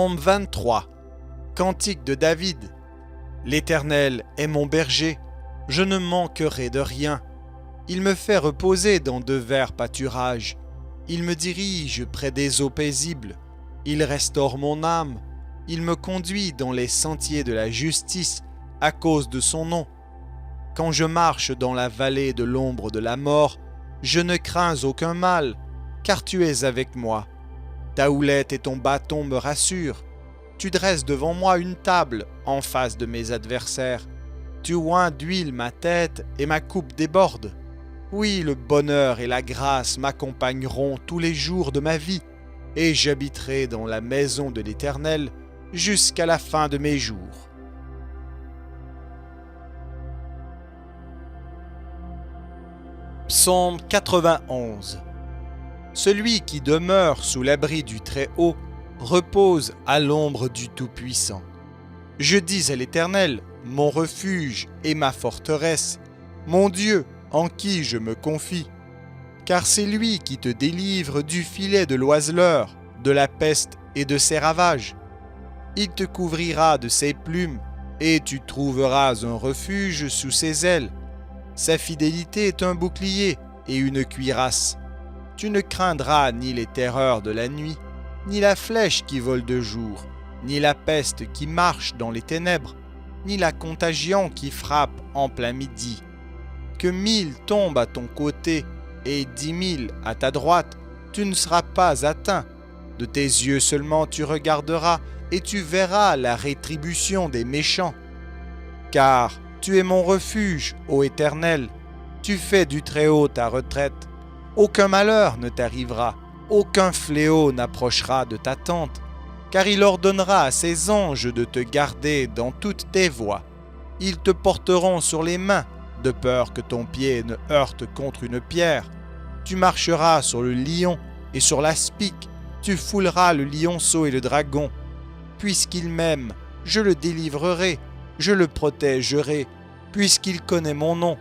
Psaume 23. Cantique de David. L'Éternel est mon berger, je ne manquerai de rien. Il me fait reposer dans de verts pâturages. Il me dirige près des eaux paisibles. Il restaure mon âme. Il me conduit dans les sentiers de la justice à cause de son nom. Quand je marche dans la vallée de l'ombre de la mort, je ne crains aucun mal, car tu es avec moi. Ta houlette et ton bâton me rassurent. Tu dresses devant moi une table en face de mes adversaires. Tu oins d'huile ma tête et ma coupe déborde. Oui, le bonheur et la grâce m'accompagneront tous les jours de ma vie, et j'habiterai dans la maison de l'Éternel jusqu'à la fin de mes jours. Psaume 91. Celui qui demeure sous l'abri du Très-Haut repose à l'ombre du Tout-Puissant. Je dis à l'Éternel, mon refuge et ma forteresse, mon Dieu en qui je me confie. Car c'est lui qui te délivre du filet de l'oiseleur, de la peste et de ses ravages. Il te couvrira de ses plumes, et tu trouveras un refuge sous ses ailes. Sa fidélité est un bouclier et une cuirasse. Tu ne craindras ni les terreurs de la nuit, ni la flèche qui vole de jour, ni la peste qui marche dans les ténèbres, ni la contagion qui frappe en plein midi. Que 1000 tombent à ton côté et 10 000 à ta droite, tu ne seras pas atteint. De tes yeux seulement tu regarderas et tu verras la rétribution des méchants. Car tu es mon refuge, ô Éternel, tu fais du Très-Haut ta retraite. Aucun malheur ne t'arrivera, aucun fléau n'approchera de ta tente, car il ordonnera à ses anges de te garder dans toutes tes voies. Ils te porteront sur les mains, de peur que ton pied ne heurte contre une pierre. Tu marcheras sur le lion et sur l'aspic, tu fouleras le lionceau et le dragon. Puisqu'il m'aime, je le délivrerai, je le protégerai, puisqu'il connaît mon nom.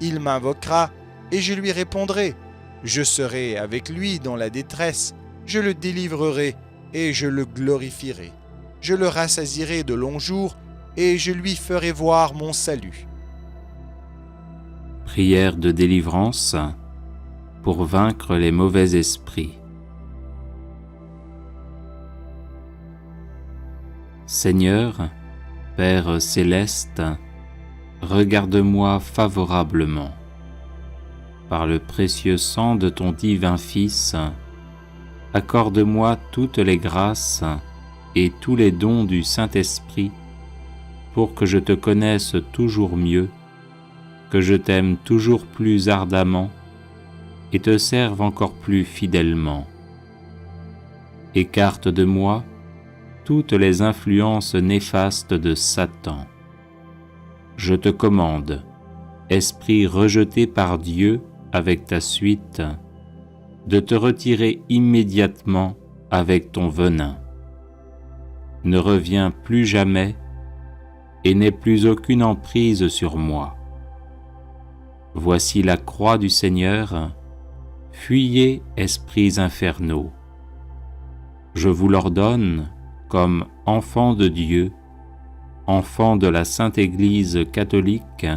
Il m'invoquera et je lui répondrai. Je serai avec lui dans la détresse, je le délivrerai et je le glorifierai. Je le rassasierai de longs jours et je lui ferai voir mon salut. Prière de délivrance pour vaincre les mauvais esprits. Seigneur, Père céleste, regarde-moi favorablement. Par le précieux sang de ton divin Fils, accorde-moi toutes les grâces et tous les dons du Saint-Esprit pour que je te connaisse toujours mieux, que je t'aime toujours plus ardemment et te serve encore plus fidèlement. Écarte de moi toutes les influences néfastes de Satan. Je te commande, esprit rejeté par Dieu avec ta suite, de te retirer immédiatement avec ton venin. Ne reviens plus jamais et n'aie plus aucune emprise sur moi. Voici la croix du Seigneur, fuyez, esprits infernaux. Je vous l'ordonne comme enfants de Dieu, enfants de la Sainte Église catholique,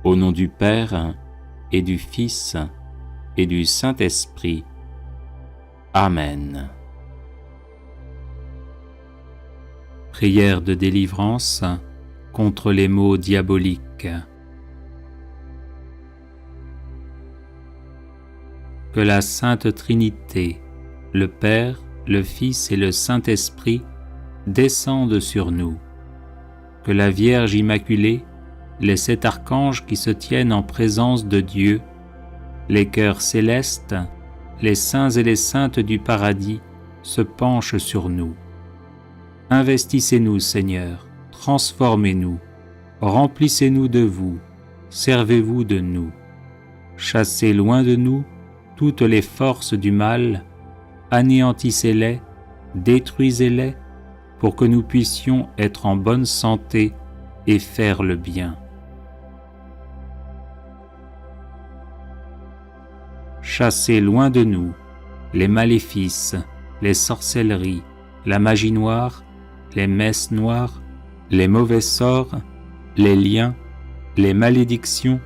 au nom du Père et du Fils et du Saint-Esprit. Amen. Prière de délivrance contre les maux diaboliques. Que la Sainte Trinité, le Père, le Fils et le Saint-Esprit descendent sur nous. Que la Vierge Immaculée, les 7 archanges qui se tiennent en présence de Dieu, les cœurs célestes, les saints et les saintes du paradis se penchent sur nous. Investissez-nous, Seigneur, transformez-nous, remplissez-nous de vous, servez-vous de nous. Chassez loin de nous toutes les forces du mal, anéantissez-les, détruisez-les, pour que nous puissions être en bonne santé et faire le bien. Chassez loin de nous les maléfices, les sorcelleries, la magie noire, les messes noires, les mauvais sorts, les liens, les malédictions,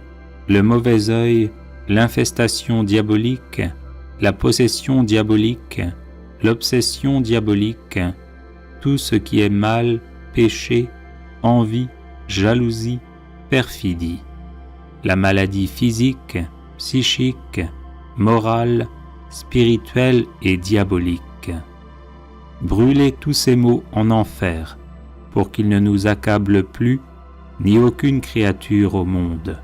le mauvais œil, l'infestation diabolique, la possession diabolique, l'obsession diabolique, tout ce qui est mal, péché, envie, jalousie, perfidie, la maladie physique, psychique, morale, spirituelle et diabolique. Brûlez tous ces maux en enfer, pour qu'ils ne nous accablent plus, ni aucune créature au monde.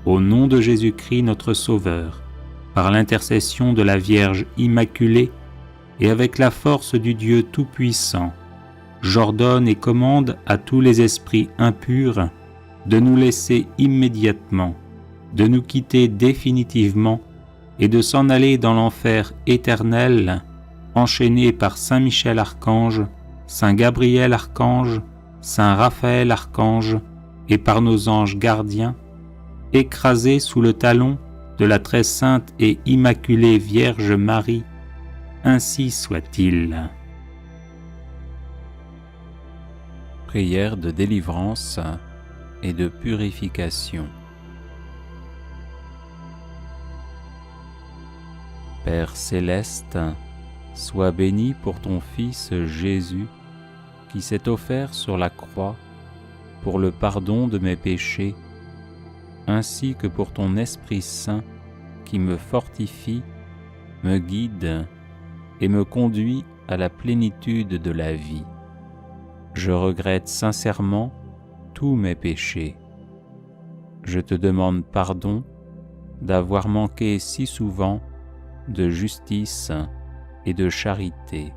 Au nom de Jésus-Christ notre Sauveur, par l'intercession de la Vierge Immaculée et avec la force du Dieu Tout-Puissant, j'ordonne et commande à tous les esprits impurs de nous laisser immédiatement, de nous quitter définitivement et de s'en aller dans l'enfer éternel, enchaînés par Saint Michel Archange, Saint Gabriel Archange, Saint Raphaël Archange et par nos anges gardiens, écrasés sous le talon de la très sainte et immaculée Vierge Marie, ainsi soit-il. Prière de délivrance et de purification. Père céleste, sois béni pour ton Fils Jésus, qui s'est offert sur la croix pour le pardon de mes péchés, ainsi que pour ton Esprit Saint qui me fortifie, me guide et me conduit à la plénitude de la vie. Je regrette sincèrement tous mes péchés. Je te demande pardon d'avoir manqué si souvent de justice et de charité.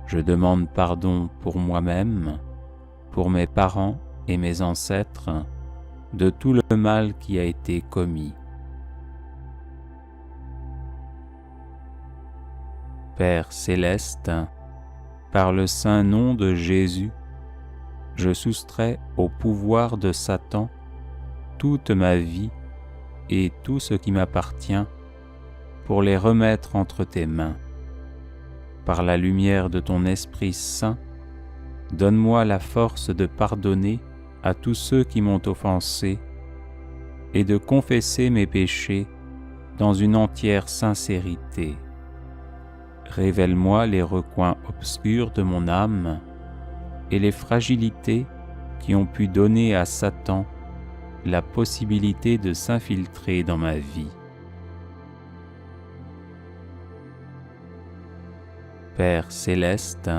Je demande pardon pour moi-même, pour mes parents et mes ancêtres, de tout le mal qui a été commis. Père céleste, par le saint nom de Jésus, je soustrais au pouvoir de Satan toute ma vie et tout ce qui m'appartient pour les remettre entre tes mains. Par la lumière de ton Esprit Saint, donne-moi la force de pardonner à tous ceux qui m'ont offensé et de confesser mes péchés dans une entière sincérité. Révèle-moi les recoins obscurs de mon âme et les fragilités qui ont pu donner à Satan la possibilité de s'infiltrer dans ma vie. Père céleste,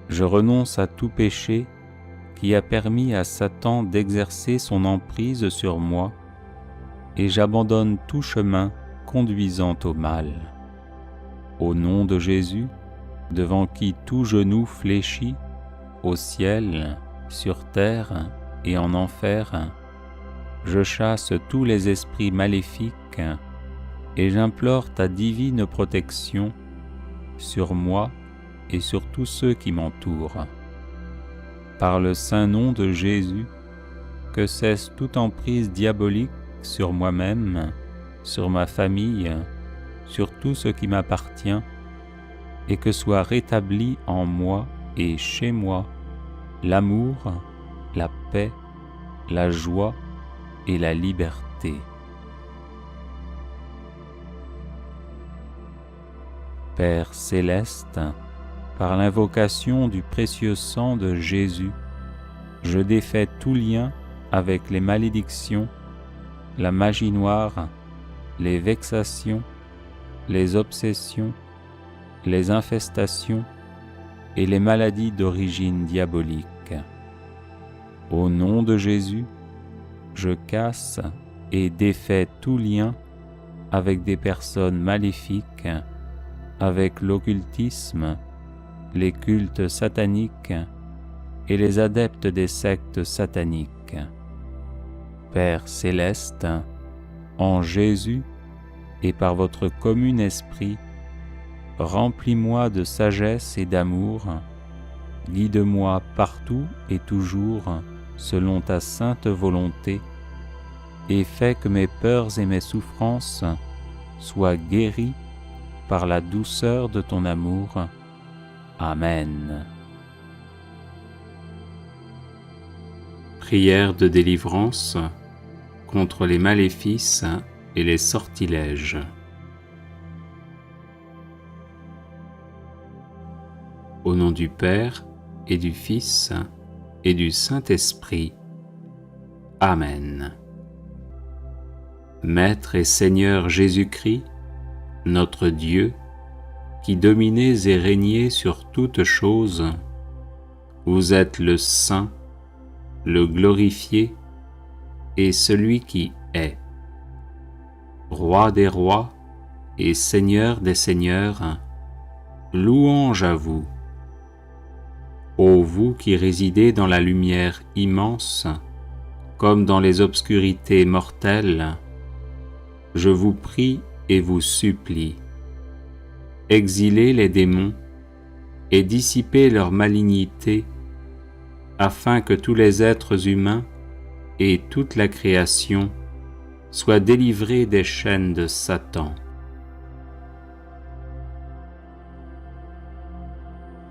je renonce à tout péché qui a permis à Satan d'exercer son emprise sur moi et j'abandonne tout chemin conduisant au mal. Au nom de Jésus, devant qui tout genou fléchit, au ciel, sur terre et en enfer, je chasse tous les esprits maléfiques et j'implore ta divine protection sur moi et sur tous ceux qui m'entourent. Par le saint nom de Jésus, que cesse toute emprise diabolique sur moi-même, sur ma famille, sur tout ce qui m'appartient, et que soit rétabli en moi et chez moi l'amour, la paix, la joie et la liberté. Père céleste, par l'invocation du précieux sang de Jésus, je défais tout lien avec les malédictions, la magie noire, les vexations, les obsessions, les infestations et les maladies d'origine diabolique. Au nom de Jésus, je casse et défais tout lien avec des personnes maléfiques, avec l'occultisme, les cultes sataniques et les adeptes des sectes sataniques. Père céleste, en Jésus et par votre commun esprit, remplis-moi de sagesse et d'amour, guide-moi partout et toujours selon ta sainte volonté, et fais que mes peurs et mes souffrances soient guéris par la douceur de ton amour. Amen. Prière de délivrance contre les maléfices et les sortilèges. Au nom du Père et du Fils et du Saint-Esprit. Amen. Maître et Seigneur Jésus-Christ, notre Dieu, qui dominez et régnez sur toutes choses, vous êtes le Saint, le glorifié et celui qui est. Roi des rois et Seigneur des seigneurs, louange à vous. Ô vous qui résidez dans la lumière immense, comme dans les obscurités mortelles, je vous prie et vous supplie, exilez les démons et dissipez leur malignité, afin que tous les êtres humains et toute la création soient délivrés des chaînes de Satan.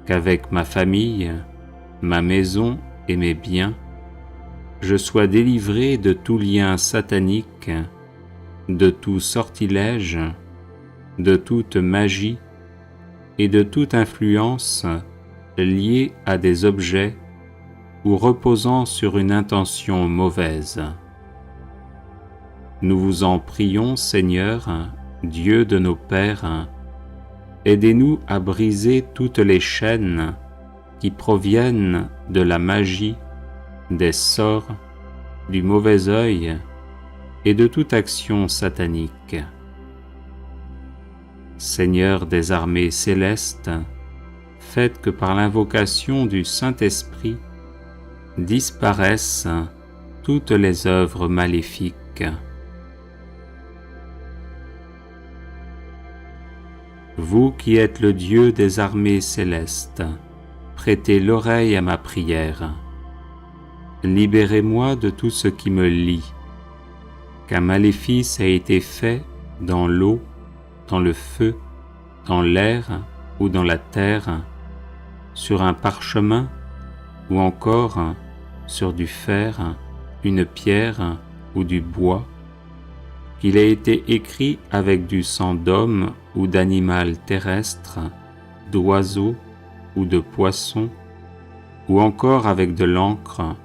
Qu'avec ma famille, ma maison et mes biens, je sois délivré de tout lien satanique, de tout sortilège, de toute magie et de toute influence liée à des objets ou reposant sur une intention mauvaise. Nous vous en prions, Seigneur, Dieu de nos pères, aidez-nous à briser toutes les chaînes qui proviennent de la magie, des sorts, du mauvais œil et de toute action satanique. Seigneur des armées célestes, faites que par l'invocation du Saint-Esprit disparaissent toutes les œuvres maléfiques. Vous qui êtes le Dieu des armées célestes, prêtez l'oreille à ma prière. Libérez-moi de tout ce qui me lie, qu'un maléfice a été fait dans l'eau, dans le feu, dans l'air ou dans la terre, sur un parchemin ou encore sur du fer, une pierre ou du bois, qu'il a été écrit avec du sang d'homme ou d'animal terrestre, d'oiseau ou de poisson, ou encore avec de l'encre,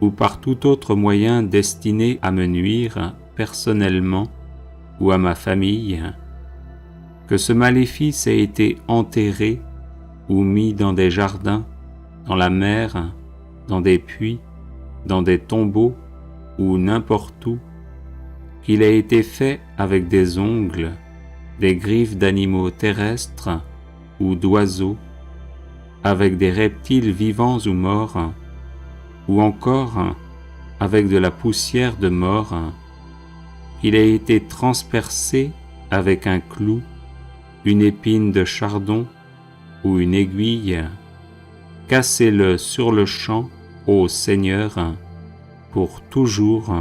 ou par tout autre moyen destiné à me nuire personnellement ou à ma famille, que ce maléfice ait été enterré ou mis dans des jardins, dans la mer, dans des puits, dans des tombeaux ou n'importe où, qu'il ait été fait avec des ongles, des griffes d'animaux terrestres ou d'oiseaux, avec des reptiles vivants ou morts, ou encore avec de la poussière de mort, qu'il ait été transpercé avec un clou, une épine de chardon ou une aiguille, cassez-le sur le champ, ô Seigneur, pour toujours,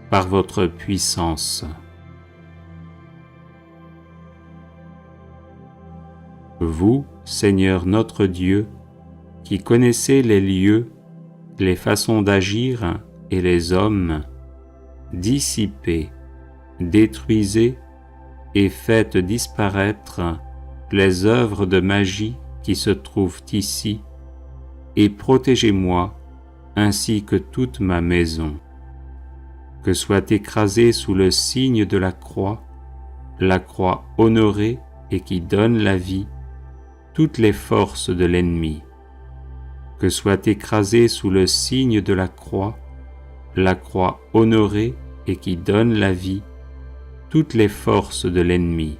par votre puissance. Vous, Seigneur notre Dieu, qui connaissez les lieux, les façons d'agir et les hommes, dissipez, détruisez et faites disparaître les œuvres de magie qui se trouvent ici, et protégez-moi ainsi que toute ma maison. Que soit écrasée sous le signe de la croix honorée et qui donne la vie, toutes les forces de l'ennemi. Que soit écrasée sous le signe de la croix honorée et qui donne la vie, toutes les forces de l'ennemi.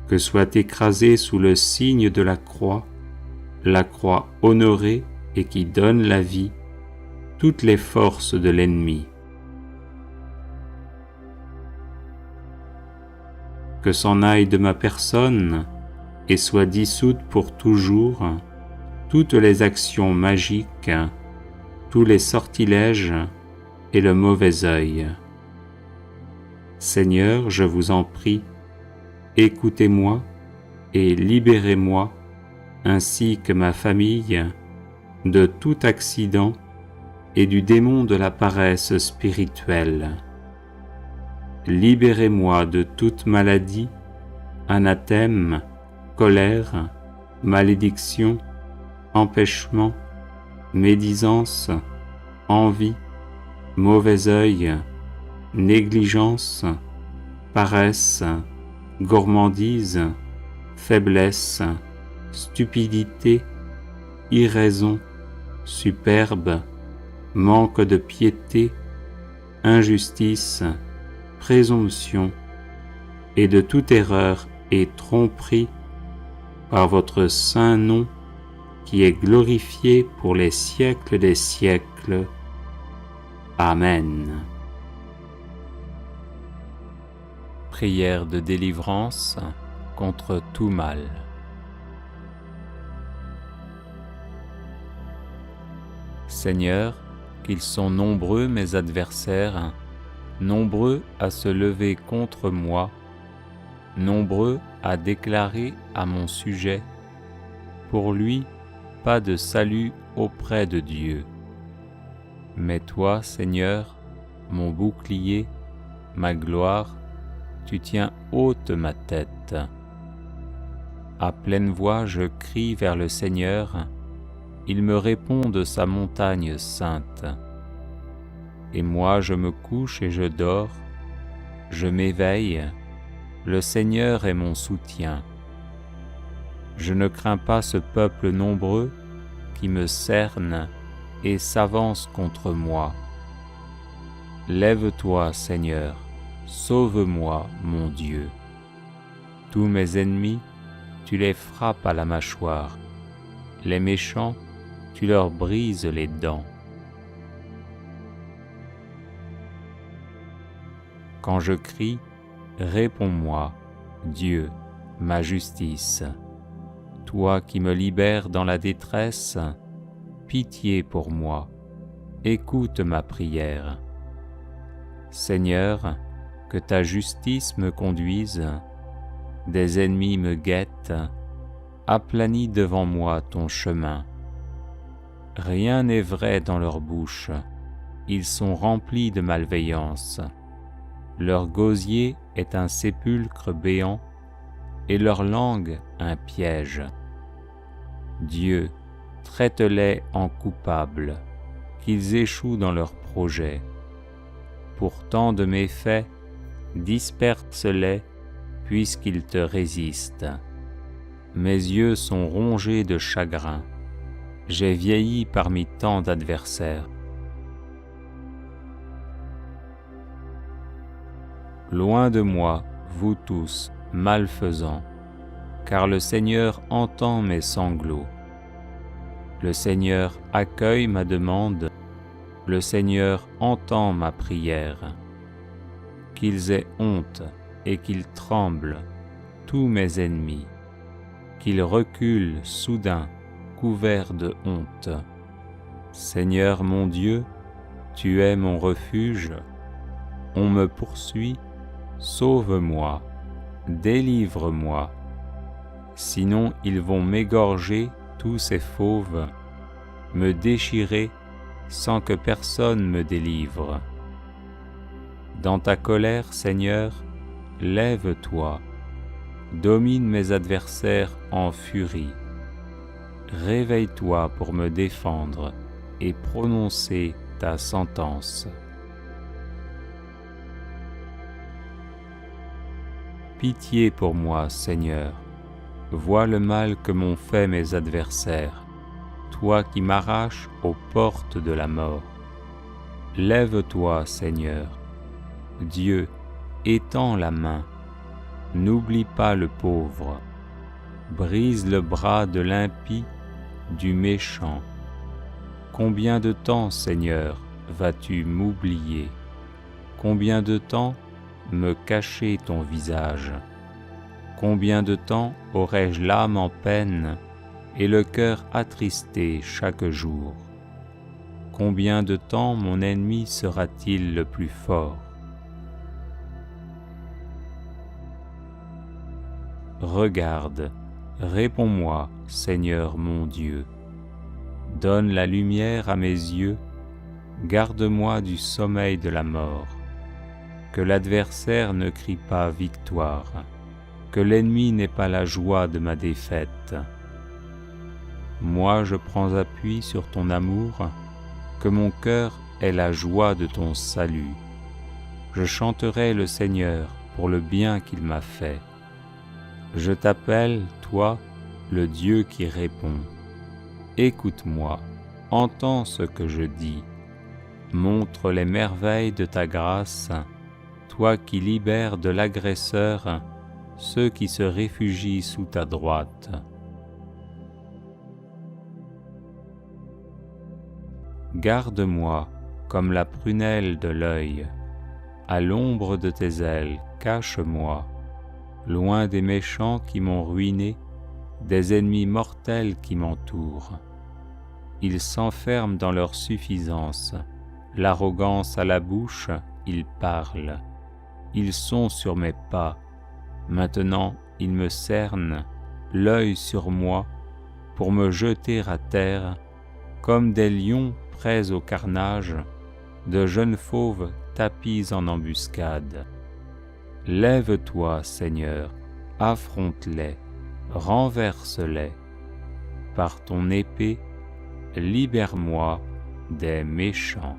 Que soit écrasée sous le signe de la croix honorée et qui donne la vie, toutes les forces de l'ennemi. Que s'en aille de ma personne et soit dissoute pour toujours toutes les actions magiques, tous les sortilèges et le mauvais œil. Seigneur, je vous en prie, écoutez-moi et libérez-moi, ainsi que ma famille, de tout accident et du démon de la paresse spirituelle. Libérez-moi de toute maladie, anathème, colère, malédiction, empêchement, médisance, envie, mauvais œil, négligence, paresse, gourmandise, faiblesse, stupidité, irraison, superbe, manque de piété, injustice, présomption, et de toute erreur et tromperie, par votre saint nom, qui est glorifié pour les siècles des siècles. Amen. Prière de délivrance contre tout mal. Seigneur, qu'ils sont nombreux mes adversaires, nombreux à se lever contre moi, nombreux à déclarer à mon sujet, pour lui, pas de salut auprès de Dieu. Mais toi, Seigneur, mon bouclier, ma gloire, tu tiens haute ma tête. À pleine voix, je crie vers le Seigneur, il me répond de sa montagne sainte. Et moi, je me couche et je dors, je m'éveille, le Seigneur est mon soutien. Je ne crains pas ce peuple nombreux qui me cerne et s'avance contre moi. Lève-toi, Seigneur, sauve-moi, mon Dieu. Tous mes ennemis, tu les frappes à la mâchoire. Les méchants, tu leur brises les dents. Quand je crie, réponds-moi, Dieu, ma justice. Toi qui me libères dans la détresse, pitié pour moi, écoute ma prière. Seigneur, que ta justice me conduise, des ennemis me guettent, aplanis devant moi ton chemin. Rien n'est vrai dans leur bouche, ils sont remplis de malveillance. Leur gosier est un sépulcre béant, et leur langue un piège. Dieu, traite-les en coupables, qu'ils échouent dans leurs projets. Pour tant de méfaits, disperse-les, puisqu'ils te résistent. Mes yeux sont rongés de chagrin, j'ai vieilli parmi tant d'adversaires. Loin de moi, vous tous, malfaisants, car le Seigneur entend mes sanglots. Le Seigneur accueille ma demande, le Seigneur entend ma prière. Qu'ils aient honte et qu'ils tremblent, tous mes ennemis, qu'ils reculent soudain, couverts de honte. Seigneur mon Dieu, tu es mon refuge, on me poursuit, sauve-moi, délivre-moi. Sinon ils vont m'égorger tous ces fauves, me déchirer sans que personne me délivre. Dans ta colère, Seigneur, lève-toi, domine mes adversaires en furie. Réveille-toi pour me défendre et prononcer ta sentence. Pitié pour moi, Seigneur, vois le mal que m'ont fait mes adversaires, toi qui m'arraches aux portes de la mort. Lève-toi, Seigneur. Dieu, étends la main, n'oublie pas le pauvre, brise le bras de l'impie, du méchant. Combien de temps, Seigneur, vas-tu m'oublier? Combien de temps me cacher ton visage? Combien de temps aurai-je l'âme en peine et le cœur attristé chaque jour? Combien de temps mon ennemi sera-t-il le plus fort? regarde, réponds-moi, Seigneur mon Dieu. Donne la lumière à mes yeux, garde-moi du sommeil de la mort. Que l'adversaire ne crie pas victoire, que l'ennemi n'ait pas la joie de ma défaite. Moi je prends appui sur ton amour, que mon cœur ait la joie de ton salut. Je chanterai le Seigneur pour le bien qu'il m'a fait. Je t'appelle, toi, le Dieu qui répond. Écoute-moi, entends ce que je dis. Montre les merveilles de ta grâce, toi qui libères de l'agresseur ceux qui se réfugient sous ta droite. Garde-moi comme la prunelle de l'œil. À l'ombre de tes ailes, cache-moi, loin des méchants qui m'ont ruiné, des ennemis mortels qui m'entourent. Ils s'enferment dans leur suffisance, l'arrogance à la bouche, ils parlent. Ils sont sur mes pas, maintenant ils me cernent, l'œil sur moi, pour me jeter à terre, comme des lions prêts au carnage, de jeunes fauves tapis en embuscade. Lève-toi, Seigneur, affronte-les, renverse-les. Par ton épée, libère-moi des méchants.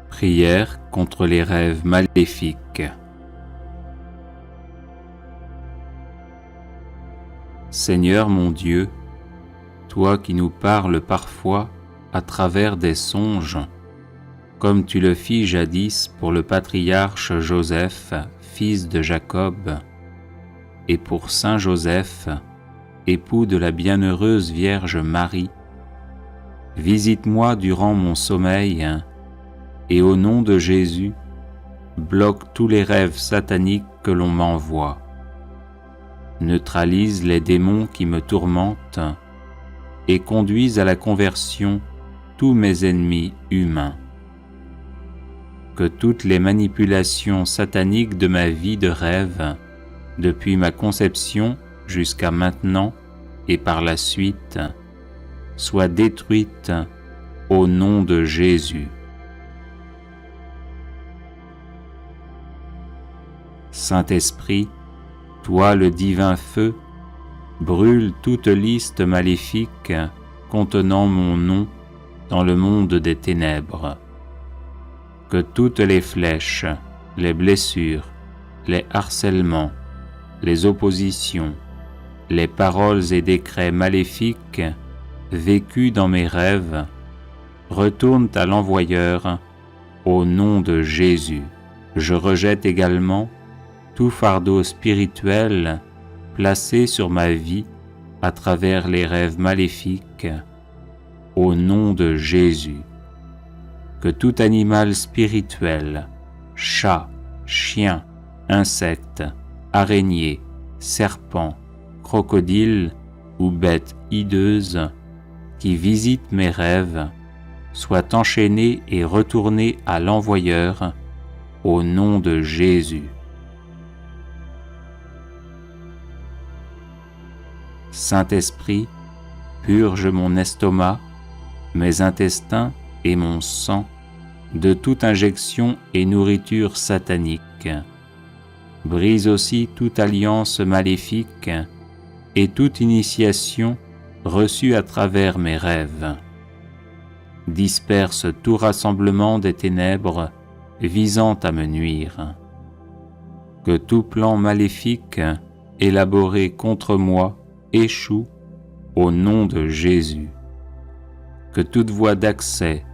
Prière contre les rêves maléfiques. Seigneur mon Dieu, toi qui nous parles parfois à travers des songes, comme tu le fis jadis pour le patriarche Joseph, fils de Jacob, et pour Saint Joseph, époux de la bienheureuse Vierge Marie, visite-moi durant mon sommeil, et au nom de Jésus, bloque tous les rêves sataniques que l'on m'envoie. Neutralise les démons qui me tourmentent et conduise à la conversion tous mes ennemis humains. Que toutes les manipulations sataniques de ma vie de rêve, depuis ma conception jusqu'à maintenant et par la suite, soient détruites au nom de Jésus. Saint-Esprit, toi le divin feu, brûle toute liste maléfique contenant mon nom dans le monde des ténèbres. Que toutes les flèches, les blessures, les harcèlements, les oppositions, les paroles et décrets maléfiques vécus dans mes rêves retournent à l'envoyeur au nom de Jésus. Je rejette également tout fardeau spirituel placé sur ma vie à travers les rêves maléfiques, au nom de Jésus. Que tout animal spirituel, chat, chien, insecte, araignée, serpent, crocodile ou bête hideuse qui visite mes rêves, soit enchaîné et retourné à l'envoyeur, au nom de Jésus. Saint-Esprit, purge mon estomac, mes intestins et mon sang de toute injection et nourriture satanique. Brise aussi toute alliance maléfique et toute initiation reçue à travers mes rêves. Disperse tout rassemblement des ténèbres visant à me nuire. Que tout plan maléfique élaboré contre moi échoue au nom de Jésus. Que toute voie d'accès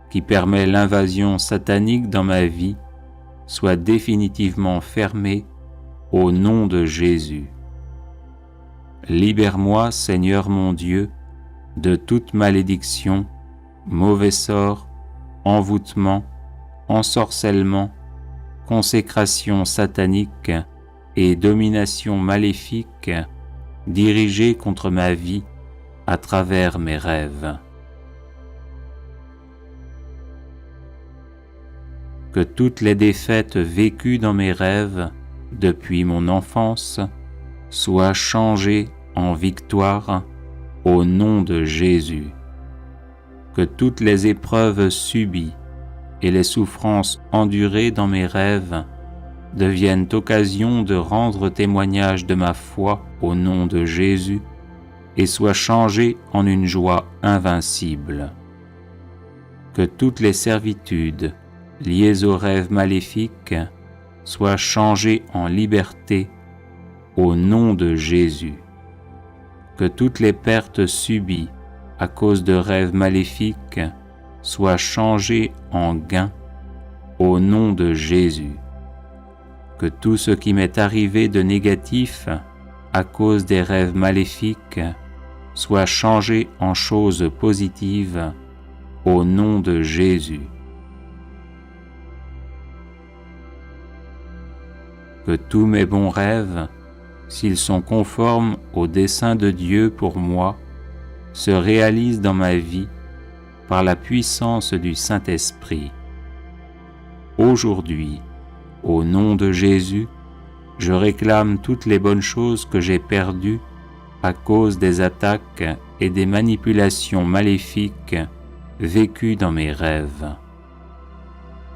qui permet l'invasion satanique dans ma vie soit définitivement fermée au nom de Jésus. Libère-moi, Seigneur mon Dieu, de toute malédiction, mauvais sort, envoûtement, ensorcellement, consécration satanique et domination maléfique dirigée contre ma vie à travers mes rêves. Que toutes les défaites vécues dans mes rêves depuis mon enfance, soient changées en victoire au nom de Jésus. Que toutes les épreuves subies et les souffrances endurées dans mes rêves deviennent occasion de rendre témoignage de ma foi au nom de Jésus et soient changées en une joie invincible. Que toutes les servitudes liées aux rêves maléfiques soient changées en liberté au nom de Jésus. Que toutes les pertes subies à cause de rêves maléfiques soient changées en gains au nom de Jésus. Que tout ce qui m'est arrivé de négatif à cause des rêves maléfiques soit changé en choses positives au nom de Jésus. Que tous mes bons rêves, s'ils sont conformes au dessein de Dieu pour moi, se réalisent dans ma vie par la puissance du Saint-Esprit. Aujourd'hui, au nom de Jésus, je réclame toutes les bonnes choses que j'ai perdues à cause des attaques et des manipulations maléfiques vécues dans mes rêves.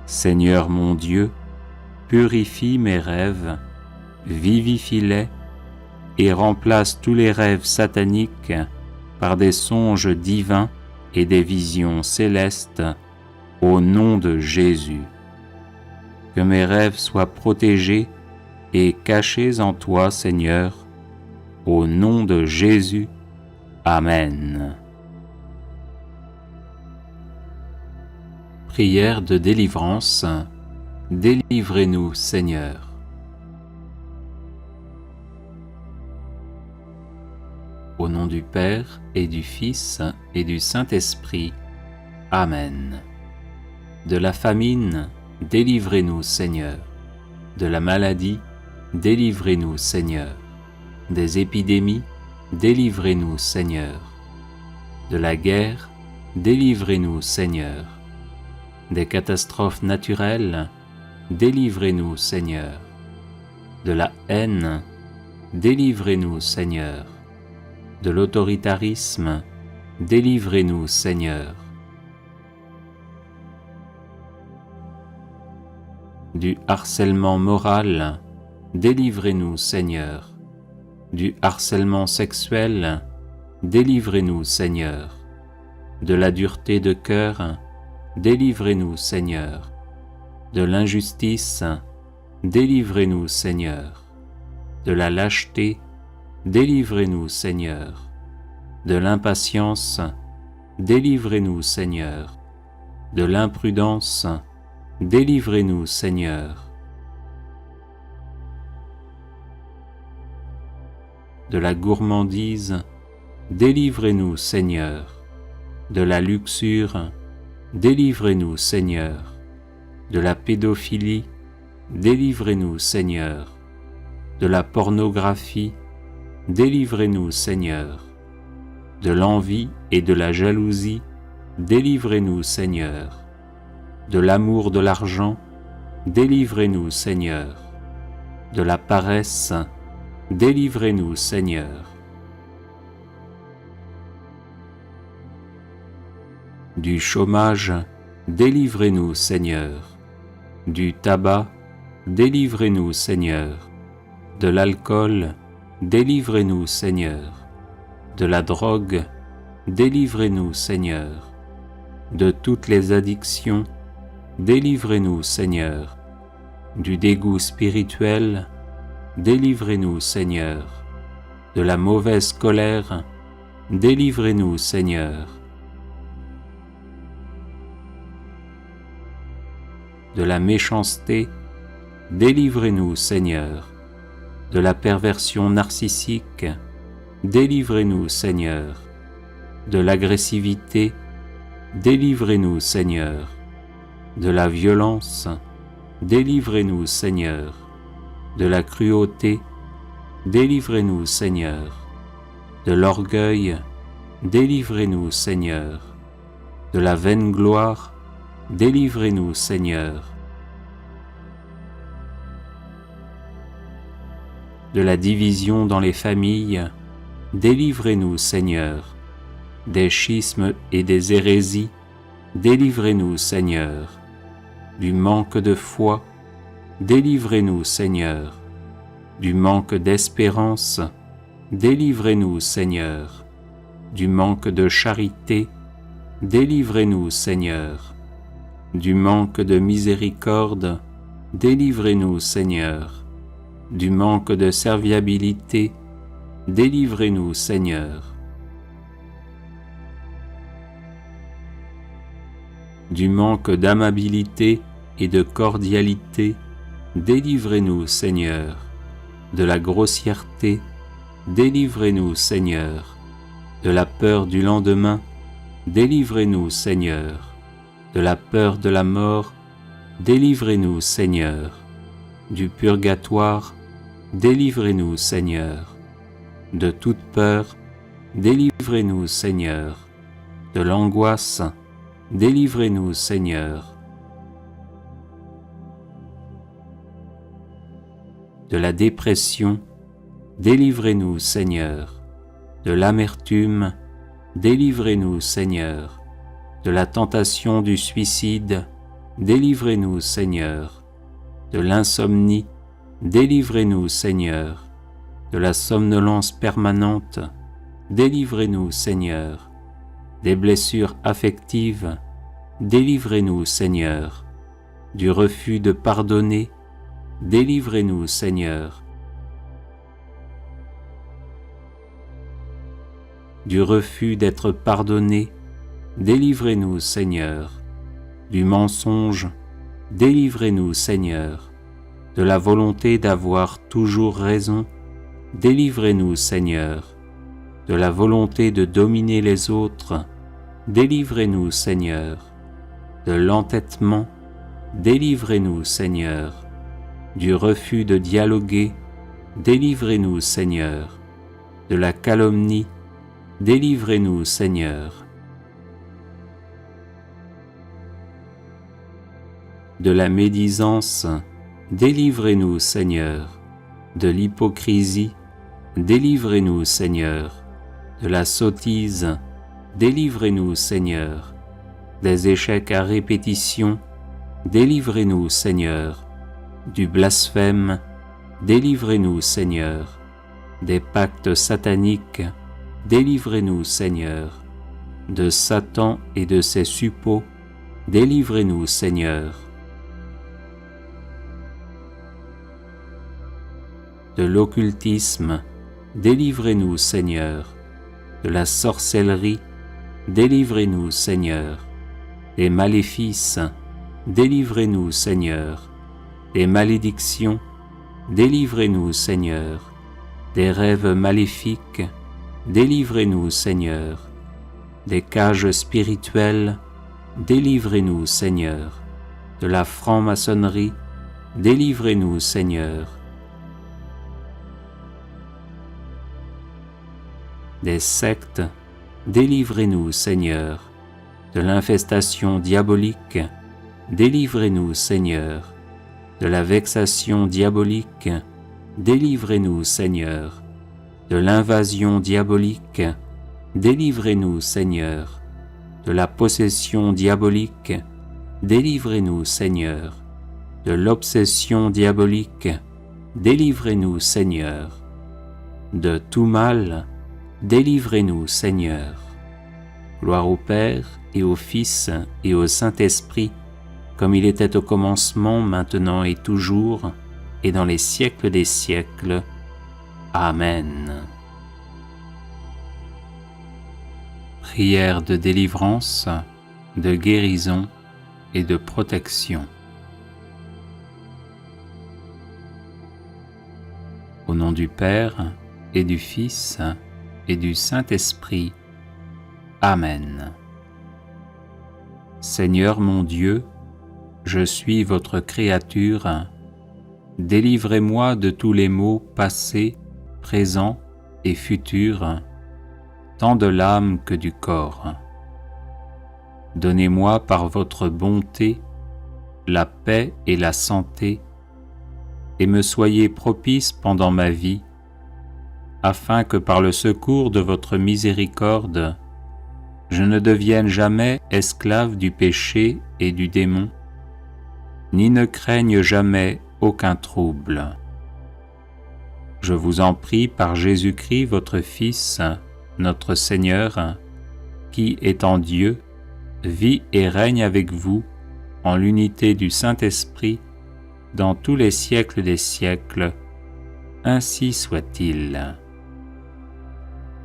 Seigneur mon Dieu, purifie mes rêves, vivifie-les et remplace tous les rêves sataniques par des songes divins et des visions célestes au nom de Jésus. Que mes rêves soient protégés et cachés en toi, Seigneur, au nom de Jésus. Amen. Prière de délivrance. Délivrez-nous, Seigneur. Au nom du Père et du Fils et du Saint-Esprit. Amen. De la famine, délivrez-nous, Seigneur. De la maladie, délivrez-nous, Seigneur. Des épidémies, délivrez-nous, Seigneur. De la guerre, délivrez-nous, Seigneur. Des catastrophes naturelles, délivrez-nous, Seigneur. De la haine, délivrez-nous, Seigneur. De l'autoritarisme, délivrez-nous, Seigneur. Du harcèlement moral, délivrez-nous, Seigneur. Du harcèlement sexuel, délivrez-nous, Seigneur. De la dureté de cœur, délivrez-nous, Seigneur. De l'injustice, délivrez-nous, Seigneur. De la lâcheté, délivrez-nous, Seigneur. De l'impatience, délivrez-nous, Seigneur. De l'imprudence, délivrez-nous, Seigneur. De la gourmandise, délivrez-nous, Seigneur. De la luxure, délivrez-nous, Seigneur. De la pédophilie, délivrez-nous, Seigneur. De la pornographie, délivrez-nous, Seigneur. De l'envie et de la jalousie, délivrez-nous, Seigneur. De l'amour de l'argent, délivrez-nous, Seigneur. De la paresse, délivrez-nous, Seigneur. Du chômage, délivrez-nous, Seigneur. Du tabac, délivrez-nous, Seigneur. De l'alcool, délivrez-nous, Seigneur. De la drogue, délivrez-nous, Seigneur. De toutes les addictions, délivrez-nous, Seigneur. Du dégoût spirituel, délivrez-nous, Seigneur. De la mauvaise colère, délivrez-nous, Seigneur. De la méchanceté, délivrez-nous, Seigneur. De la perversion narcissique, délivrez-nous, Seigneur. De l'agressivité, délivrez-nous, Seigneur. De la violence, délivrez-nous, Seigneur. De la cruauté, délivrez-nous, Seigneur. De l'orgueil, délivrez-nous, Seigneur. De la vaine gloire, délivrez-nous, Seigneur. de la division dans les familles, délivrez-nous, Seigneur. Des schismes et des hérésies, délivrez-nous, Seigneur. Du manque de foi, délivrez-nous, Seigneur. Du manque d'espérance, délivrez-nous, Seigneur. Du manque de charité, délivrez-nous, Seigneur. Du manque de miséricorde, délivrez-nous, Seigneur. Du manque de serviabilité, délivrez-nous, Seigneur. Du manque d'amabilité et de cordialité, délivrez-nous, Seigneur. De la grossièreté, délivrez-nous, Seigneur. De la peur du lendemain, délivrez-nous, Seigneur. De la peur de la mort, délivrez-nous, Seigneur. Du purgatoire, délivrez-nous, Seigneur. De toute peur, délivrez-nous, Seigneur. De l'angoisse, délivrez-nous, Seigneur. De la dépression, délivrez-nous, Seigneur. De l'amertume, délivrez-nous, Seigneur. De la tentation du suicide, délivrez-nous, Seigneur. De l'insomnie, délivrez-nous, Seigneur. De la somnolence permanente, délivrez-nous, Seigneur. Des blessures affectives, délivrez-nous, Seigneur. Du refus de pardonner, délivrez-nous, Seigneur. Du refus d'être pardonné, délivrez-nous, Seigneur. Du mensonge, délivrez-nous, Seigneur. De la volonté d'avoir toujours raison, délivrez-nous, Seigneur. De la volonté de dominer les autres, délivrez-nous, Seigneur. De l'entêtement, délivrez-nous, Seigneur. Du refus de dialoguer, délivrez-nous, Seigneur. De la calomnie, délivrez-nous, Seigneur. De la médisance, délivrez-nous, Seigneur. De l'hypocrisie, délivrez-nous, Seigneur. De la sottise, délivrez-nous, Seigneur. Des échecs à répétition, délivrez-nous, Seigneur. Du blasphème, délivrez-nous, Seigneur. Des pactes sataniques, délivrez-nous, Seigneur. De Satan et de ses suppôts, délivrez-nous, Seigneur. De l'occultisme, délivrez-nous, Seigneur. De la sorcellerie, délivrez-nous, Seigneur. Des maléfices, délivrez-nous, Seigneur. Des malédictions, délivrez-nous, Seigneur. Des rêves maléfiques, délivrez-nous, Seigneur. Des cages spirituelles, délivrez-nous, Seigneur. De la franc-maçonnerie, délivrez-nous, Seigneur. Des sectes, délivrez-nous, Seigneur. De l'infestation diabolique, délivrez-nous, Seigneur. De la vexation diabolique, délivrez-nous, Seigneur. De l'invasion diabolique, délivrez-nous, Seigneur. De la possession diabolique, délivrez-nous, Seigneur. De l'obsession diabolique, délivrez-nous, Seigneur. De tout mal, délivrez-nous, Seigneur. Gloire au Père et au Fils et au Saint-Esprit, comme il était au commencement, maintenant et toujours, et dans les siècles des siècles. Amen. Prière de délivrance, de guérison et de protection. Au nom du Père et du Fils et du Saint-Esprit. Amen. Seigneur mon Dieu, je suis votre créature. Délivrez-moi de tous les maux passés, présents et futurs, tant de l'âme que du corps. Donnez-moi par votre bonté la paix et la santé, et me soyez propice pendant ma vie, afin que par le secours de votre miséricorde, je ne devienne jamais esclave du péché et du démon, ni ne craigne jamais aucun trouble. Je vous en prie par Jésus-Christ votre Fils, notre Seigneur, qui, étant Dieu, vit et règne avec vous en l'unité du Saint-Esprit dans tous les siècles des siècles, ainsi soit-il.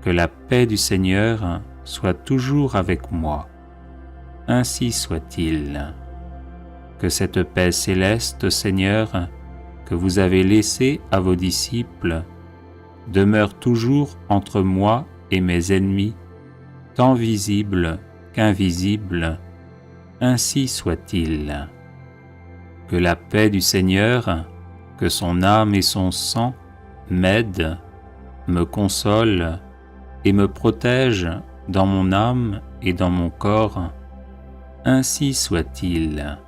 Que la paix du Seigneur soit toujours avec moi, ainsi soit-il. Que cette paix céleste, Seigneur, que vous avez laissée à vos disciples, demeure toujours entre moi et mes ennemis, tant visibles qu'invisibles, ainsi soit-il. Que la paix du Seigneur, que son âme et son sang m'aident, me consolent et me protègent dans mon âme et dans mon corps, ainsi soit-il.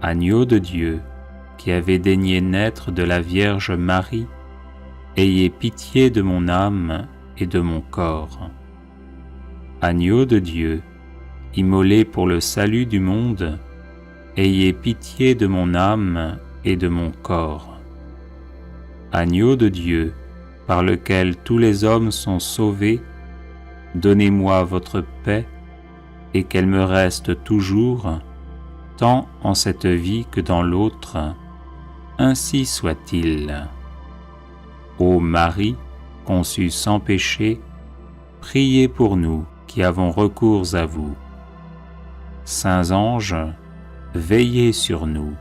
Agneau de Dieu, qui avez daigné naître de la Vierge Marie, ayez pitié de mon âme et de mon corps. Agneau de Dieu, immolé pour le salut du monde, ayez pitié de mon âme et de mon corps. Agneau de Dieu, par lequel tous les hommes sont sauvés, donnez-moi votre paix et qu'elle me reste toujours, tant en cette vie que dans l'autre, ainsi soit-il. Ô Marie, conçue sans péché, priez pour nous qui avons recours à vous. Saints anges, veillez sur nous.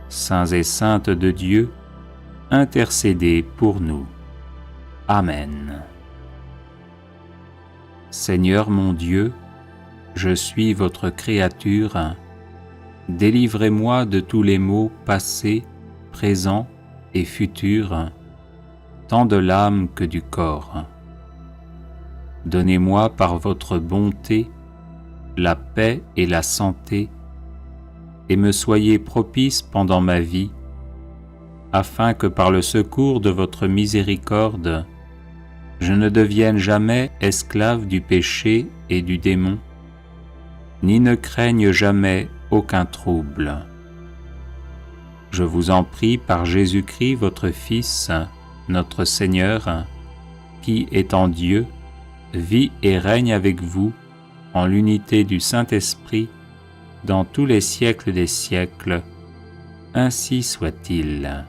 Saints et saintes de Dieu, intercédez pour nous. Amen. Seigneur mon Dieu, je suis votre créature. Délivrez-moi de tous les maux passés, présents et futurs, tant de l'âme que du corps. Donnez-moi par votre bonté la paix et la santé, et me soyez propice pendant ma vie, afin que par le secours de votre miséricorde, je ne devienne jamais esclave du péché et du démon, ni ne craigne jamais aucun trouble. Je vous en prie par Jésus-Christ votre Fils, notre Seigneur, qui, étant Dieu, vit et règne avec vous en l'unité du Saint-Esprit dans tous les siècles des siècles, ainsi soit-il.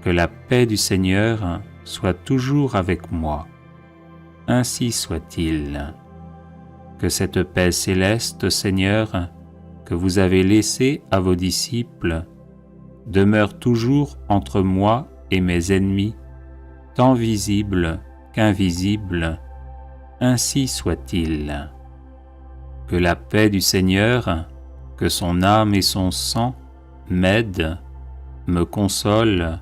Que la paix du Seigneur soit toujours avec moi, ainsi soit-il. Que cette paix céleste, Seigneur, que vous avez laissée à vos disciples, demeure toujours entre moi et mes ennemis, tant visibles qu'invisibles, ainsi soit-il. Que la paix du Seigneur, que son âme et son sang m'aident, me consolent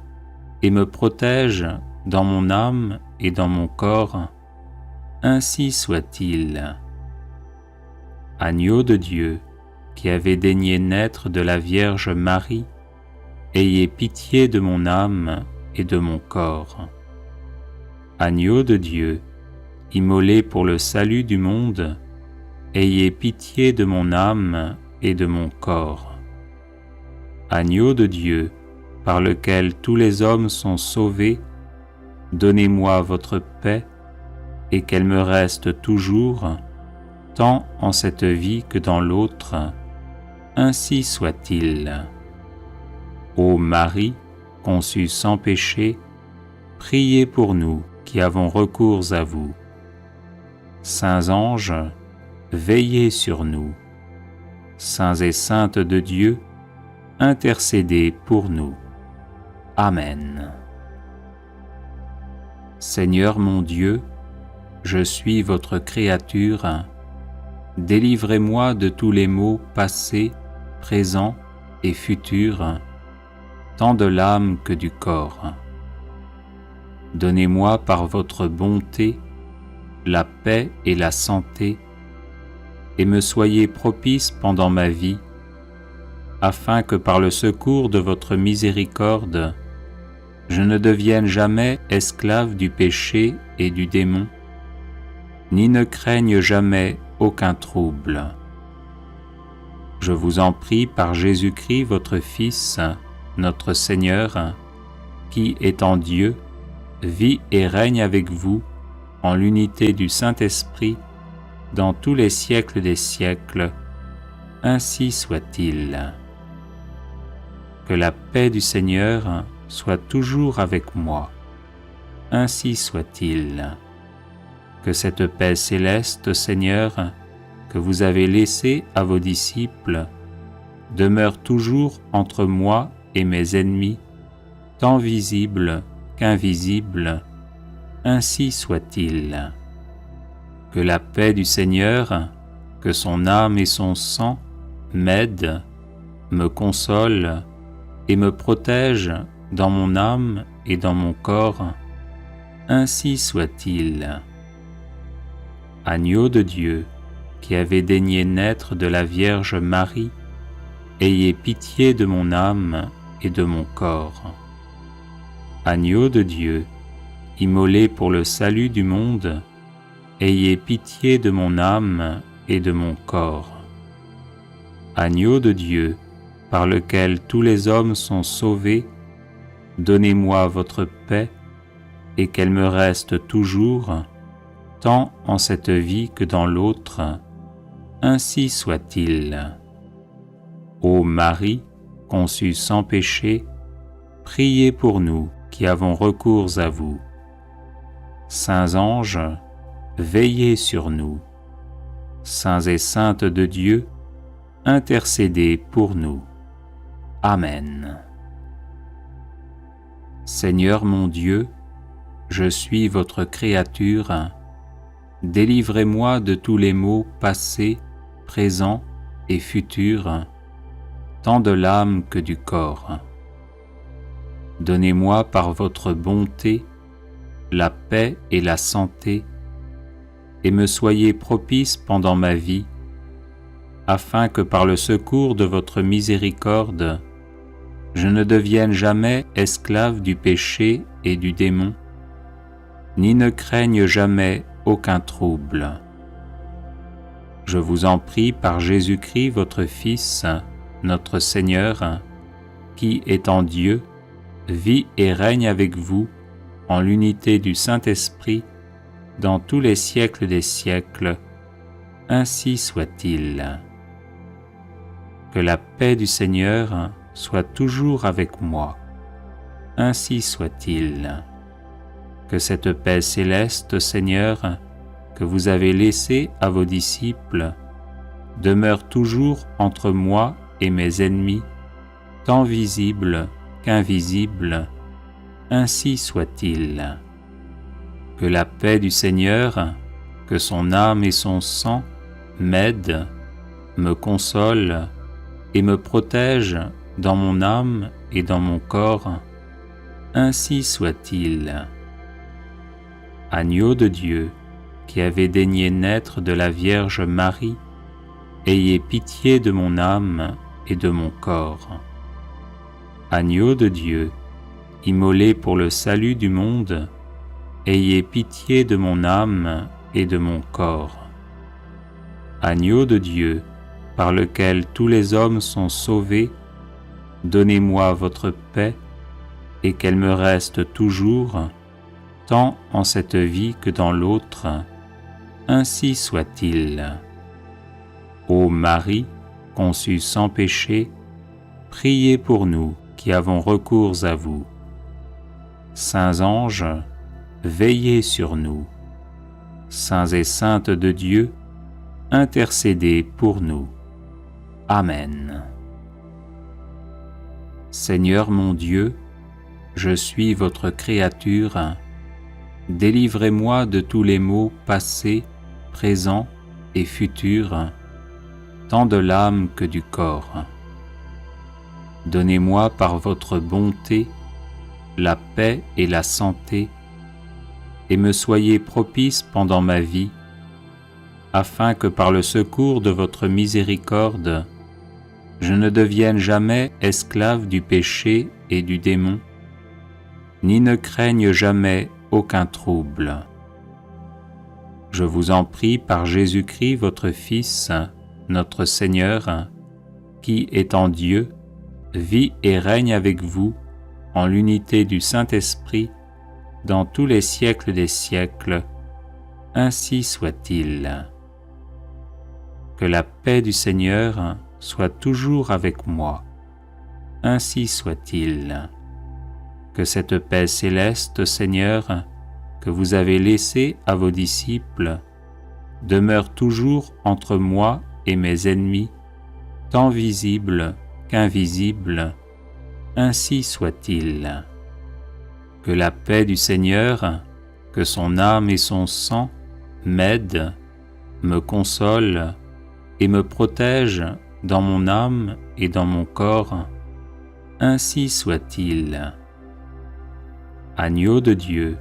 et me protègent dans mon âme et dans mon corps, ainsi soit-il. Agneau de Dieu, qui avez daigné naître de la Vierge Marie, ayez pitié de mon âme et de mon corps. Agneau de Dieu, immolé pour le salut du monde, ayez pitié de mon âme et de mon corps. Agneau de Dieu, par lequel tous les hommes sont sauvés, donnez-moi votre paix et qu'elle me reste toujours, tant en cette vie que dans l'autre, ainsi soit-il. Ô Marie, conçue sans péché, priez pour nous qui avons recours à vous. Saints anges, veillez sur nous. Saints et saintes de Dieu, intercédez pour nous. Amen. Seigneur mon Dieu, je suis votre créature. Délivrez-moi de tous les maux passés, présents et futurs, tant de l'âme que du corps. Donnez-moi par votre bonté la paix et la santé, et me soyez propice pendant ma vie, afin que par le secours de votre miséricorde, je ne devienne jamais esclave du péché et du démon, ni ne craigne jamais aucun trouble. Je vous en prie par Jésus-Christ, votre Fils, notre Seigneur, qui, étant Dieu, vit et règne avec vous en l'unité du Saint-Esprit dans tous les siècles des siècles. Ainsi soit-il. Que la paix du Seigneur soit toujours avec moi. Ainsi soit-il. Que cette paix céleste, Seigneur, que vous avez laissée à vos disciples, demeure toujours entre moi et mes ennemis, tant visibles qu'invisibles. Ainsi soit-il. Que la paix du Seigneur, que son âme et son sang m'aident, me consolent et me protègent dans mon âme et dans mon corps. Ainsi soit-il. Agneau de Dieu, qui avez daigné naître de la Vierge Marie, ayez pitié de mon âme et de mon corps. Agneau de Dieu, immolé pour le salut du monde, ayez pitié de mon âme et de mon corps. Agneau de Dieu, par lequel tous les hommes sont sauvés, donnez-moi votre paix et qu'elle me reste toujours, tant en cette vie que dans l'autre. Ainsi soit-il. Ô Marie, conçue sans péché, priez pour nous qui avons recours à vous. Saints anges, veillez sur nous. Saints et saintes de Dieu, intercédez pour nous. Amen. Seigneur mon Dieu, je suis votre créature. Délivrez-moi de tous les maux passés, présents et futurs, tant de l'âme que du corps. Donnez-moi par votre bonté la paix et la santé, et me soyez propice pendant ma vie, afin que par le secours de votre miséricorde, je ne devienne jamais esclave du péché et du démon, ni ne craigne jamais aucun trouble. Je vous en prie par Jésus-Christ, votre Fils, notre Seigneur, qui, étant Dieu, vit et règne avec vous en l'unité du Saint-Esprit dans tous les siècles des siècles. Ainsi soit-il. Que la paix du Seigneur soit toujours avec moi. Ainsi soit-il. Que cette paix céleste, Seigneur, que vous avez laissée à vos disciples, demeure toujours entre moi et mes ennemis, tant visibles qu'invisibles. Ainsi soit-il. Que la paix du Seigneur, que son âme et son sang m'aident, me consolent et me protègent dans mon âme et dans mon corps. Ainsi soit-il. Agneau de Dieu, qui avez daigné naître de la Vierge Marie, ayez pitié de mon âme et de mon corps. Agneau de Dieu, immolé pour le salut du monde, ayez pitié de mon âme et de mon corps. Agneau de Dieu, par lequel tous les hommes sont sauvés, donnez-moi votre paix et qu'elle me reste toujours, tant en cette vie que dans l'autre. Ainsi soit-il. Ô Marie, conçue sans péché, priez pour nous qui avons recours à vous. Saints anges, veillez sur nous. Saints et saintes de Dieu, intercédez pour nous. Amen. Seigneur mon Dieu, je suis votre créature. Délivrez-moi de tous les maux passés, présents et futurs, tant de l'âme que du corps. Donnez-moi par votre bonté la paix et la santé, et me soyez propice pendant ma vie, afin que par le secours de votre miséricorde, je ne devienne jamais esclave du péché et du démon, ni ne craignent jamais aucun trouble. Je vous en prie par Jésus-Christ, votre Fils, notre Seigneur, qui, étant Dieu, vit et règne avec vous en l'unité du Saint-Esprit dans tous les siècles des siècles. Ainsi soit-il. Que la paix du Seigneur soit toujours avec moi. Ainsi soit-il. Que cette paix céleste, Seigneur, que vous avez laissée à vos disciples, demeure toujours entre moi et mes ennemis, tant visibles qu'invisibles. Ainsi soit-il. Que la paix du Seigneur, que son âme et son sang m'aident, me consolent et me protègent dans mon âme et dans mon corps. Ainsi soit-il. Agneau de Dieu,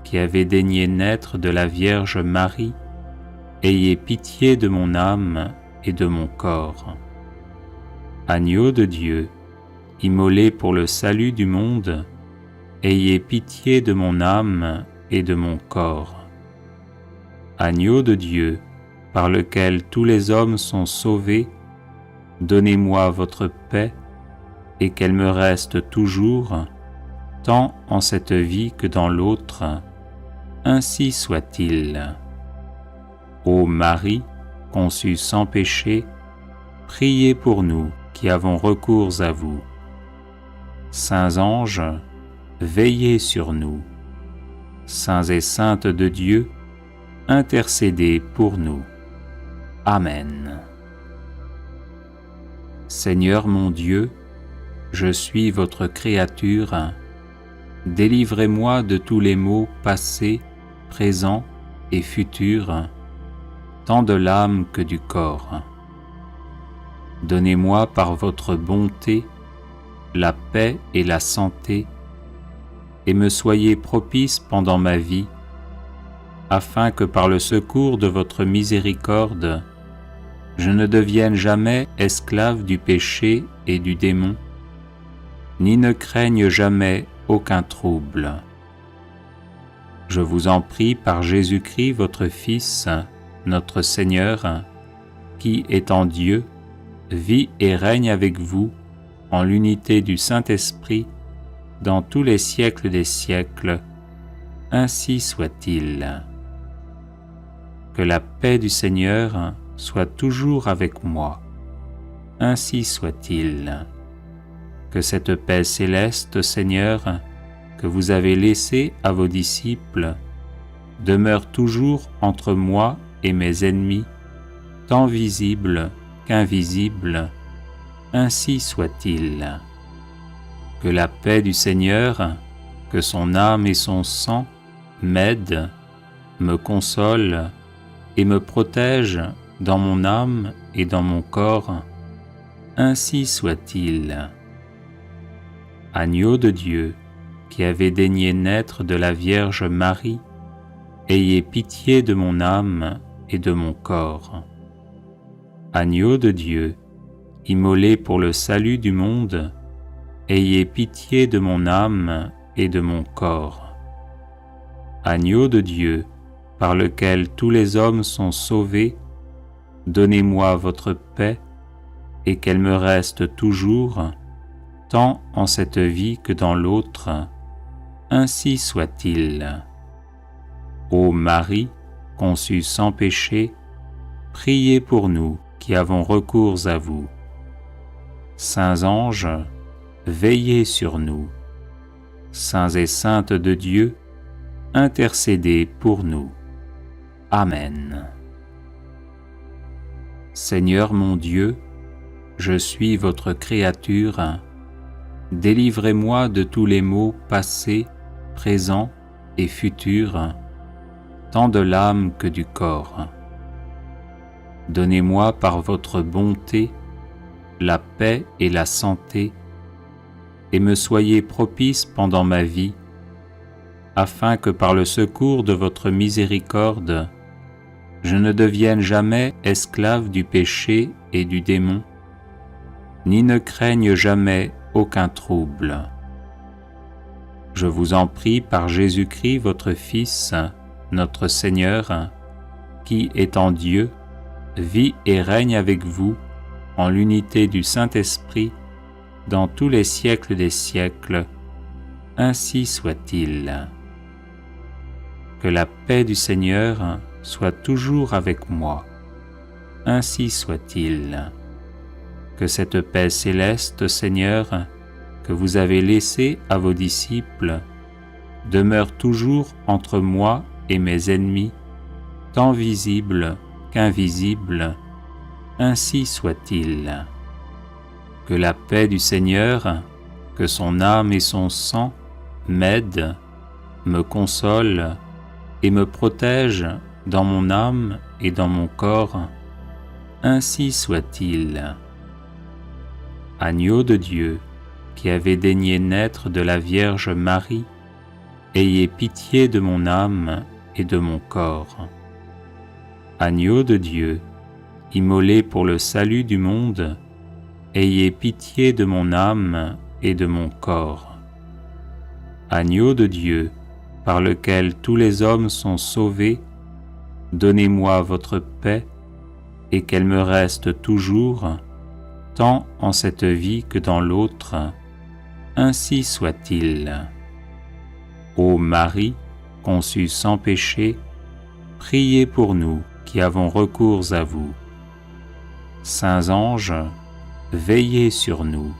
qui avez daigné naître de la Vierge Marie, ayez pitié de mon âme et de mon corps. Agneau de Dieu, immolé pour le salut du monde, ayez pitié de mon âme et de mon corps. Agneau de Dieu, par lequel tous les hommes sont sauvés, donnez-moi votre paix et qu'elle me reste toujours, tant en cette vie que dans l'autre. Ainsi soit-il. Ô Marie, conçue sans péché, priez pour nous qui avons recours à vous. Saints anges, veillez sur nous. Saints et saintes de Dieu, intercédez pour nous. Amen. Seigneur mon Dieu, je suis votre créature. Délivrez-moi de tous les maux passés, présents et futurs, tant de l'âme que du corps. Donnez-moi par votre bonté la paix et la santé, et me soyez propice pendant ma vie, afin que par le secours de votre miséricorde, je ne devienne jamais esclave du péché et du démon, ni ne craigne jamais aucun trouble. Je vous en prie par Jésus-Christ, votre Fils, notre Seigneur, qui, étant Dieu, vit et règne avec vous en l'unité du Saint-Esprit dans tous les siècles des siècles. Ainsi soit-il. Que la paix du Seigneur soit toujours avec moi. Ainsi soit-il. Que cette paix céleste, Seigneur, que vous avez laissée à vos disciples, demeure toujours entre moi et mes ennemis, tant visibles qu'invisibles. Ainsi soit-il. Que la paix du Seigneur, que son âme et son sang m'aident, me consolent et me protègent dans mon âme et dans mon corps. Ainsi soit-il. Agneau de Dieu, qui avez daigné naître de la Vierge Marie, ayez pitié de mon âme et de mon corps. Agneau de Dieu, immolé pour le salut du monde, ayez pitié de mon âme et de mon corps. Agneau de Dieu, par lequel tous les hommes sont sauvés, donnez-moi votre paix et qu'elle me reste toujours, tant en cette vie que dans l'autre. Ainsi soit-il. Ô Marie, conçue sans péché, priez pour nous qui avons recours à vous. Saints anges, veillez sur nous. Saints et saintes de Dieu, intercédez pour nous. Amen. Seigneur mon Dieu, je suis votre créature. Délivrez-moi de tous les maux passés, présents et futurs, tant de l'âme que du corps. Donnez-moi par votre bonté la paix et la santé, et me soyez propice pendant ma vie, afin que par le secours de votre miséricorde, je ne devienne jamais esclave du péché et du démon, ni ne craigne jamais aucun trouble. Je vous en prie par Jésus-Christ, votre Fils, notre Seigneur, qui, étant Dieu, vit et règne avec vous en l'unité du Saint-Esprit dans tous les siècles des siècles. Ainsi soit-il. Que la paix du Seigneur soit toujours avec moi. Ainsi soit-il. Que cette paix céleste, Seigneur, que vous avez laissée à vos disciples, demeure toujours entre moi et mes ennemis, tant visibles qu'invisibles. Ainsi soit-il. Que la paix du Seigneur, que son âme et son sang m'aident, me consolent et me protègent dans mon âme et dans mon corps. Ainsi soit-il. Agneau de Dieu, qui avez daigné naître de la Vierge Marie, ayez pitié de mon âme et de mon corps. Agneau de Dieu, immolé pour le salut du monde, ayez pitié de mon âme et de mon corps. Agneau de Dieu, par lequel tous les hommes sont sauvés, donnez-moi votre paix et qu'elle me reste toujours, tant en cette vie que dans l'autre. Ainsi soit-il. Ô Marie, conçue sans péché, priez pour nous qui avons recours à vous. Saints anges, veillez sur nous.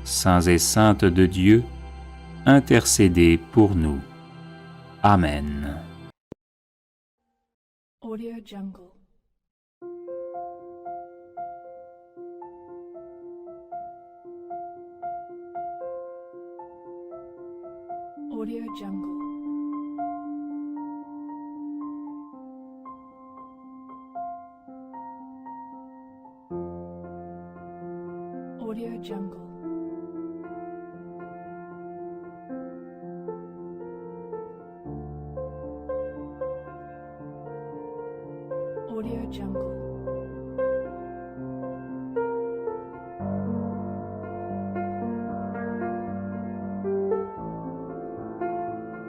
Saints et saintes de Dieu, intercédez pour nous. Amen. Audio Jungle. Audio Jungle. Audio Jungle. Audio Jungle.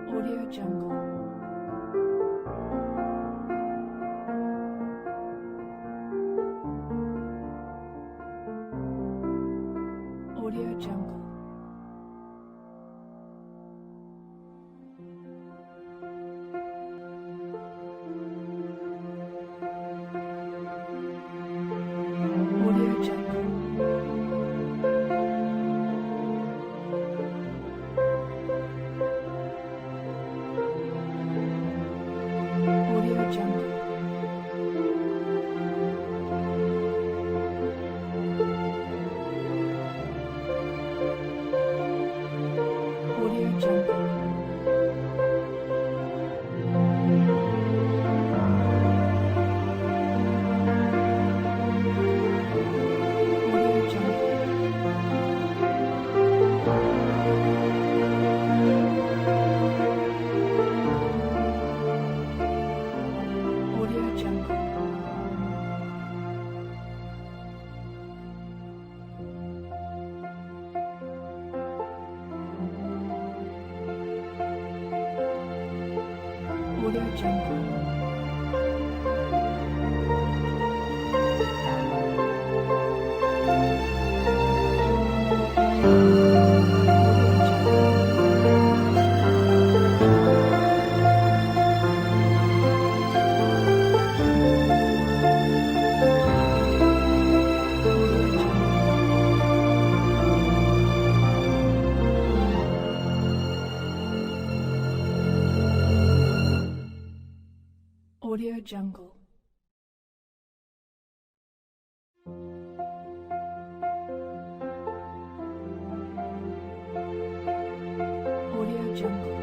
Audio Jungle. Audio Jungle. Audio Jungle. Audio Jungle. Audio Jungle. Audio Jungle. Audio Jungle. Audio Jungle. Audio Jungle. Audio Jungle.